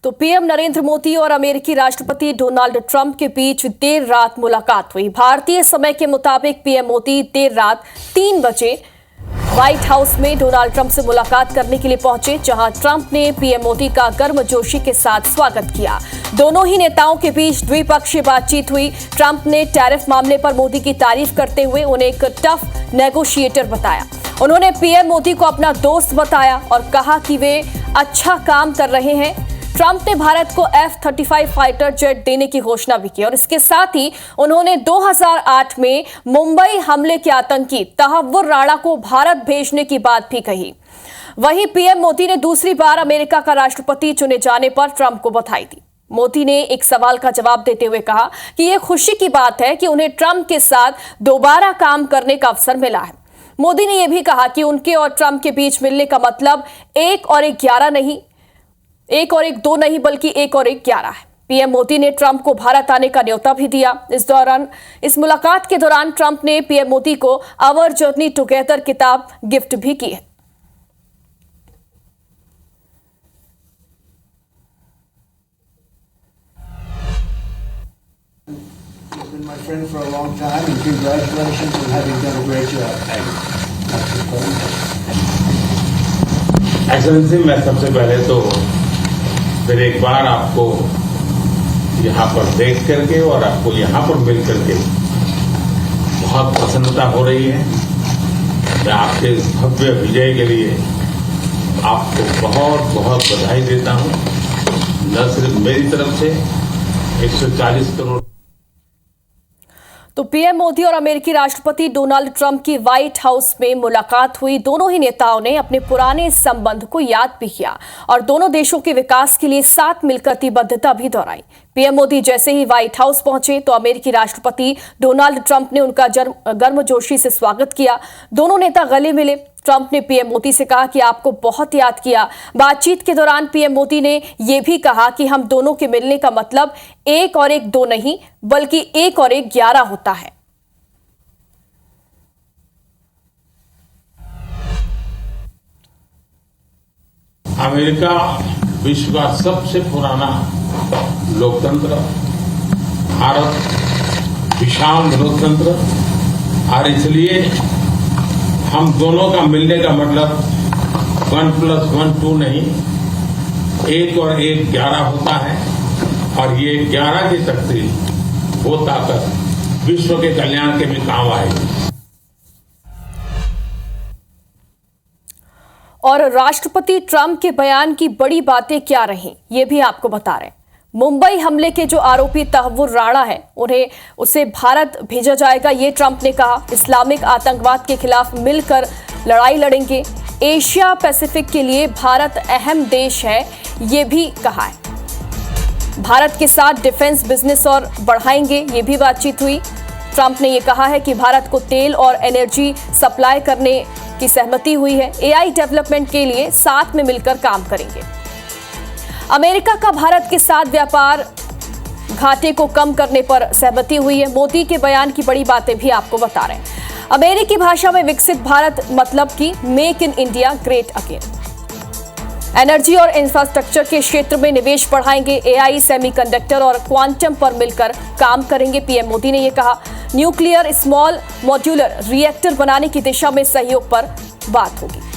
तो पीएम नरेंद्र मोदी और अमेरिकी राष्ट्रपति डोनाल्ड ट्रंप के बीच देर रात मुलाकात हुई। भारतीय समय के मुताबिक पीएम मोदी देर रात 3 बजे व्हाइट हाउस में डोनाल्ड ट्रंप से मुलाकात करने के लिए पहुंचे, जहां ट्रंप ने पीएम मोदी का गर्मजोशी के साथ स्वागत किया। दोनों ही नेताओं के बीच द्विपक्षीय बातचीत हुई। ट्रंप ने टैरिफ मामले पर मोदी की तारीफ करते हुए उन्हें एक टफ नेगोशिएटर बताया। उन्होंने पीएम मोदी को अपना दोस्त बताया और कहा कि वे अच्छा काम कर रहे हैं। ट्रंप ने भारत को F-35 फाइटर जेट देने की घोषणा भी की और इसके साथ ही उन्होंने 2008 में मुंबई हमले के आतंकी तहव्वुर राणा को भारत भेजने की बात भी कही। वहीं पीएम मोदी ने दूसरी बार अमेरिका का राष्ट्रपति चुने जाने पर ट्रंप को बधाई दी। मोदी ने एक सवाल का जवाब देते हुए कहा कि यह खुशी की बात है कि उन्हें ट्रंप के साथ दोबारा काम करने का अवसर मिला है। मोदी ने यह भी कहा कि उनके और ट्रंप के बीच मिलने का मतलब 1 और 1 11 नहीं, 1 और 1 2 नहीं, बल्कि 1 और 1 11 है। पीएम मोदी ने ट्रंप को भारत आने का न्योता भी दिया। इस मुलाकात के दौरान ट्रंप ने पीएम मोदी को आवर जर्नी टुगेदर किताब गिफ्ट भी की है। Been my friend for a long time, and congratulations on having done a great job. Excellency, मैं सबसे पहले तो फिर एक बार आपको यहाँ पर देख करके और आपको यहाँ पर मिल करके बहुत प्रसन्नता हो रही है। मैं आपके भव्य विजय के लिए आपको बहुत बहुत बधाई देता हूँ। न सिर्फ मेरी तरफ से 140 करोड़। तो पीएम मोदी और अमेरिकी राष्ट्रपति डोनाल्ड ट्रंप की व्हाइट हाउस में मुलाकात हुई। दोनों ही नेताओं ने अपने पुराने संबंध को याद भी किया और दोनों देशों के विकास के लिए साथ मिलकर प्रतिबद्धता भी दोहराई। पीएम मोदी जैसे ही व्हाइट हाउस पहुंचे तो अमेरिकी राष्ट्रपति डोनाल्ड ट्रंप ने उनका गर्मजोशी से स्वागत किया। दोनों नेता गले मिले। ट्रंप ने पीएम मोदी से कहा कि आपको बहुत याद किया। बातचीत के दौरान पीएम मोदी ने यह भी कहा कि हम दोनों के मिलने का मतलब 1 और 1 2 नहीं, बल्कि 1 और 1 11 होता है। अमेरिका विश्व का सबसे पुराना लोकतंत्र, भारत विशाल लोकतंत्र, और इसलिए हम दोनों का मिलने का मतलब 1 + 1 2 नहीं, 1 और 1 11 होता है। और ये 11 की शक्ति, वो ताकत विश्व के कल्याण के भी काम आएगी। और राष्ट्रपति ट्रंप के बयान की बड़ी बातें क्या रहीं, ये भी आपको बता रहे हैं। मुंबई हमले के जो आरोपी तहव्वुर राणा है, उसे भारत भेजा जाएगा, ये ट्रंप ने कहा। इस्लामिक आतंकवाद के खिलाफ मिलकर लड़ाई लड़ेंगे। एशिया पैसिफिक के लिए भारत अहम देश है, ये भी कहा है। भारत के साथ डिफेंस बिजनेस और बढ़ाएंगे, ये भी बातचीत हुई। ट्रंप ने यह कहा है कि भारत को तेल और एनर्जी सप्लाई करने की सहमति हुई है। एआई डेवलपमेंट के लिए साथ में मिलकर काम करेंगे। अमेरिका का भारत के साथ व्यापार घाटे को कम करने पर सहमति हुई है। मोदी के बयान की बड़ी बातें भी आपको बता रहे हैं। अमेरिकी भाषा में विकसित भारत मतलब कि make in India great again. Energy और इंफ्रास्ट्रक्चर के क्षेत्र में निवेश बढ़ाएंगे। एआई, सेमीकंडक्टर और क्वांटम पर मिलकर काम करेंगे, पीएम मोदी ने यह कहा। न्यूक्लियर स्मॉल मॉड्यूलर रिएक्टर बनाने की दिशा में सहयोग पर बात होगी।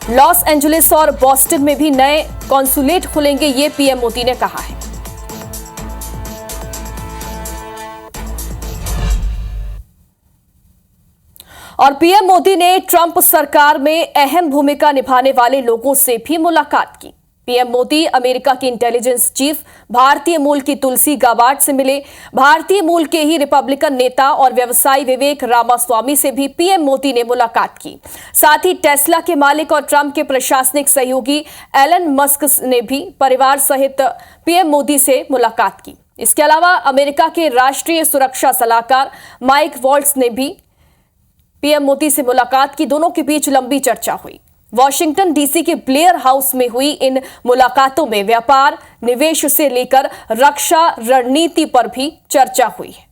लॉस एंजलिस और बॉस्टन में भी नए कॉन्सुलेट खुलेंगे, ये पीएम मोदी ने कहा है। और पीएम मोदी ने ट्रंप सरकार में अहम भूमिका निभाने वाले लोगों से भी मुलाकात की। पीएम मोदी अमेरिका के इंटेलिजेंस चीफ भारतीय मूल की तुलसी गाबार्ड से मिले। भारतीय मूल के ही रिपब्लिकन नेता और व्यवसायी विवेक रामास्वामी से भी पीएम मोदी ने मुलाकात की। साथ ही टेस्ला के मालिक और ट्रंप के प्रशासनिक सहयोगी एलन मस्क ने भी परिवार सहित पीएम मोदी से मुलाकात की। इसके अलावा अमेरिका के राष्ट्रीय सुरक्षा सलाहकार माइक वॉल्ट्ज ने भी पीएम मोदी से मुलाकात की। दोनों के बीच लंबी चर्चा हुई। वॉशिंगटन डीसी के ब्लेयर हाउस में हुई इन मुलाकातों में व्यापार, निवेश से लेकर रक्षा रणनीति पर भी चर्चा हुई है।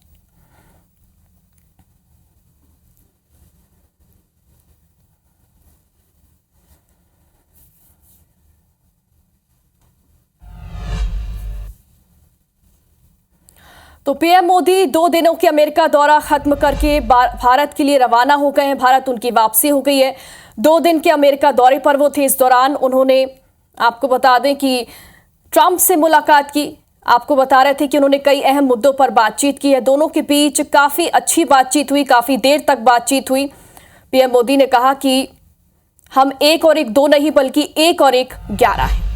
तो पीएम मोदी 2 दिनों के अमेरिका दौरा खत्म करके भारत के लिए रवाना हो गए हैं। भारत उनकी वापसी हो गई है। 2 दिन के अमेरिका दौरे पर वो थे। इस दौरान उन्होंने, आपको बता दें कि ट्रंप से मुलाकात की। आपको बता रहे थे कि उन्होंने कई अहम मुद्दों पर बातचीत की है। दोनों के बीच काफी अच्छी बातचीत हुई, काफी देर तक बातचीत हुई। पीएम मोदी ने कहा कि हम 1 और 1 2 नहीं बल्कि 1 और 1 11 है।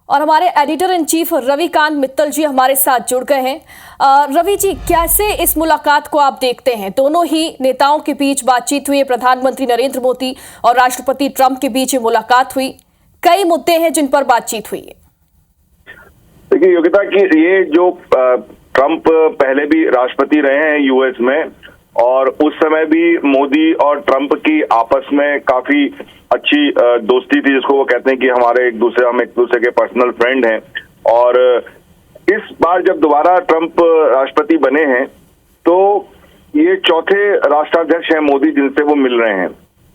और हमारे editor in chief Ravikant Mittal ji हमारे साथ जुड़ गए हैं। रवि जी, कैसे इस मुलाकात को आप देखते हैं? दोनों ही नेताओं के बीच बातचीत हुई, प्रधानमंत्री नरेंद्र मोदी और राष्ट्रपति ट्रंप के बीच ये मुलाकात हुई। कई मुद्दे हैं जिन पर बातचीत हुई है। देखिए योगिता की, ये जो ट्रंप पहले भी राष्ट्रपति रहे हैं यूएस में, और उस समय भी मोदी और ट्रंप की आपस में काफी अच्छी दोस्ती थी, जिसको वो कहते हैं कि हम एक दूसरे के पर्सनल फ्रेंड हैं। और इस बार जब दोबारा ट्रंप राष्ट्रपति बने हैं तो ये चौथे राष्ट्राध्यक्ष हैं मोदी जिनसे वो मिल रहे हैं।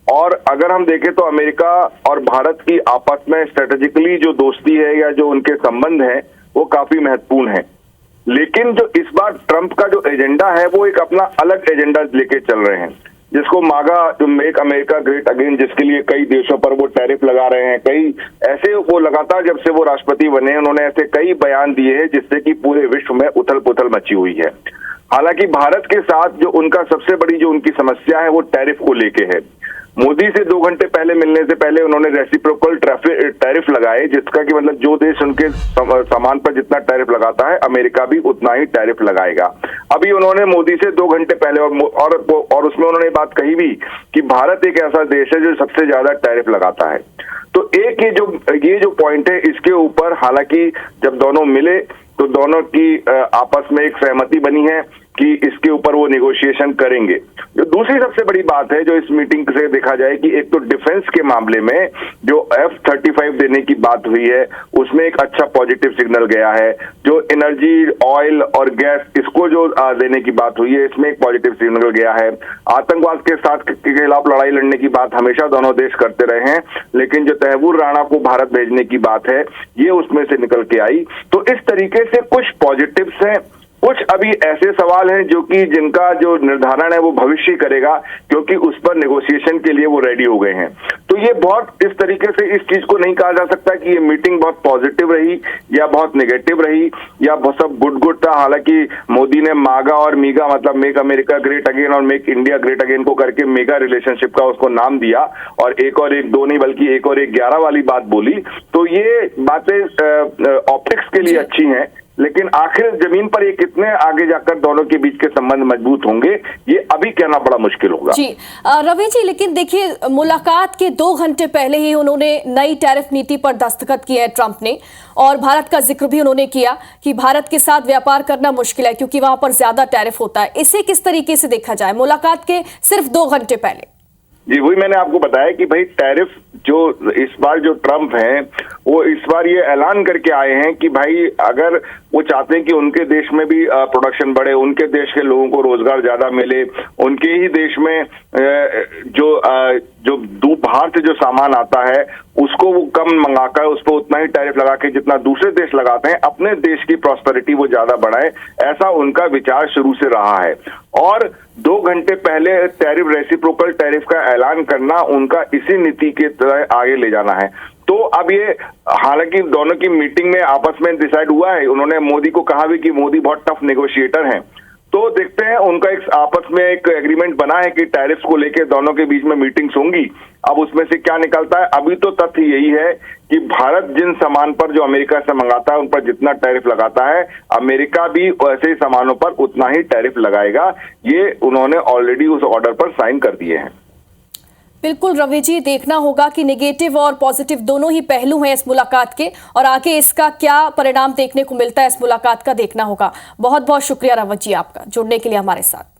और अगर हम देखें तो अमेरिका और भारत की आपस में स्ट्रेटेजिकली जो दोस्ती है या जो उनके संबंध हैं वो काफी महत्वपूर्ण है। लेकिन जो इस बार ट्रंप का जो एजेंडा है वो एक अपना अलग एजेंडा लेके चल रहे हैं, जिसको मागा, जो मेक अमेरिका ग्रेट अगेन, जिसके लिए कई देशों पर वो टैरिफ लगा रहे हैं। कई ऐसे वो लगातार जब से वो राष्ट्रपति बने हैं उन्होंने ऐसे कई बयान दिए हैं जिससे कि पूरे विश्व में उथल पुथल मची हुई है। हालांकि भारत के साथ जो उनका सबसे बड़ी जो उनकी समस्या है वो टैरिफ को लेके है। मोदी से 2 घंटे पहले मिलने से पहले उन्होंने रेसिप्रोकल टैरिफ लगाए, जिसका कि मतलब जो देश उनके सामान पर जितना टैरिफ लगाता है अमेरिका भी उतना ही टैरिफ लगाएगा। अभी उन्होंने मोदी से 2 घंटे पहले और उसमें उन्होंने बात कही भी कि भारत एक ऐसा देश है जो सबसे ज्यादा टैरिफ लगाता है। तो एक ये जो पॉइंट है, इसके ऊपर हालांकि जब दोनों मिले तो दोनों की आपस में एक सहमति बनी है कि इसके ऊपर वो निगोशिएशन करेंगे। जो दूसरी सबसे बड़ी बात है जो इस मीटिंग से देखा जाए कि एक तो डिफेंस के मामले में जो F-35 देने की बात हुई है उसमें एक अच्छा पॉजिटिव सिग्नल गया है। जो एनर्जी, ऑयल और गैस, इसको जो देने की बात हुई है इसमें एक पॉजिटिव सिग्नल गया है। आतंकवाद के खिलाफ लड़ाई लड़ने की बात हमेशा दोनों देश करते रहे हैं, लेकिन जो तहव्वुर राणा को भारत भेजने की बात है ये उसमें से निकल के आई। तो इस तरीके से कुछ पॉजिटिव्स हैं, कुछ अभी ऐसे सवाल हैं जो कि जिनका जो निर्धारण है वो भविष्य करेगा, क्योंकि उस पर नेगोशिएशन के लिए वो रेडी हो गए हैं। तो ये बहुत इस तरीके से इस चीज को नहीं कहा जा सकता कि ये मीटिंग बहुत पॉजिटिव रही या बहुत नेगेटिव रही या बहुत सब गुड था। हालांकि मोदी ने मागा और मीगा, मतलब मेक अमेरिका ग्रेट अगेन और मेक इंडिया ग्रेट अगेन को करके मेगा रिलेशनशिप का उसको नाम दिया और 1 और 1 2 नहीं बल्कि 1 और 1 11 वाली बात बोली। तो ये बातें ऑप्टिक्स के लिए अच्छी हैं, लेकिन आखिर जमीन पर ये कितने आगे जाकर दोनों के बीच के संबंध मजबूत होंगे ये अभी कहना बड़ा मुश्किल होगा। जी रवि जी, लेकिन देखिए मुलाकात के 2 घंटे पहले ही उन्होंने नई टैरिफ नीति पर दस्तखत किए हैं ट्रंप ने, और भारत का जिक्र भी उन्होंने किया कि भारत के साथ व्यापार करना मुश्किल है क्योंकि वहां पर ज्यादा टैरिफ होता है। इसे किस तरीके से देखा जाए मुलाकात के सिर्फ 2 घंटे पहले? जी वही मैंने आपको बताया कि भाई टैरिफ जो इस बार जो ट्रंप हैं वो इस बार ये ऐलान करके आए हैं कि भाई अगर वो चाहते हैं कि उनके देश में भी प्रोडक्शन बढ़े, उनके देश के लोगों को रोजगार ज्यादा मिले, उनके ही देश में जो बाहर से जो सामान आता है उसको वो कम मंगाकर उस पर उतना ही टैरिफ लगा के जितना दूसरे देश लगाते हैं अपने देश की प्रॉस्पेरिटी वो ज्यादा बढ़ाए, ऐसा उनका विचार शुरू से रहा है। और 2 घंटे पहले टैरिफ, रेसिप्रोकल टैरिफ का ऐलान करना उनका इसी नीति के तरह आगे ले जाना है। तो अब ये हालांकि दोनों की मीटिंग में आपस में डिसाइड हुआ है, उन्होंने मोदी को कहा भी कि मोदी बहुत टफ नेगोशिएटर हैं। तो देखते हैं उनका एक आपस में एक एग्रीमेंट बना है कि टैरिफ्स को लेके दोनों के बीच में मीटिंग्स होंगी। अब उसमें से क्या निकलता है, अभी तो तथ्य यही है कि भारत जिन सामान पर जो अमेरिका से मंगाता है उन पर जितना टैरिफ लगाता है अमेरिका भी वैसे ही सामानों पर उतना ही टैरिफ लगाएगा। ये उन्होंने ऑलरेडी उस ऑर्डर पर साइन कर दिए हैं। बिल्कुल रवि जी, देखना होगा कि नेगेटिव और पॉजिटिव दोनों ही पहलू हैं इस मुलाकात के, और आगे इसका क्या परिणाम देखने को मिलता है इस मुलाकात का देखना होगा। बहुत बहुत शुक्रिया रवि जी आपका जुड़ने के लिए हमारे साथ।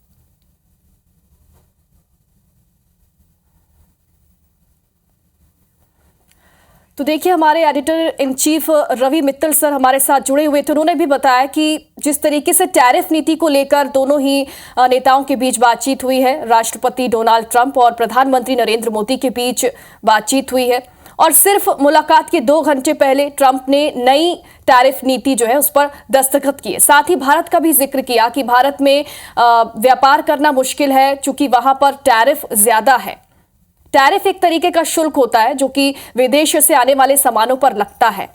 तो देखिए, हमारे editor in chief Ravi Mittal sir हमारे साथ जुड़े हुए थे। उन्होंने भी बताया कि जिस तरीके से टैरिफ नीति को लेकर दोनों ही नेताओं के बीच बातचीत हुई है, राष्ट्रपति डोनाल्ड ट्रंप और प्रधानमंत्री नरेंद्र मोदी के बीच बातचीत हुई है, और सिर्फ मुलाकात के 2 घंटे पहले ट्रंप ने नई टैरिफ नीति जो है उस पर दस्तखत किए। साथ ही भारत का भी जिक्र किया कि भारत में व्यापार करना मुश्किल है, चूंकि वहां पर टैरिफ ज्यादा है। टैरिफ एक तरीके का शुल्क होता है जो कि विदेश से आने वाले सामानों पर लगता है।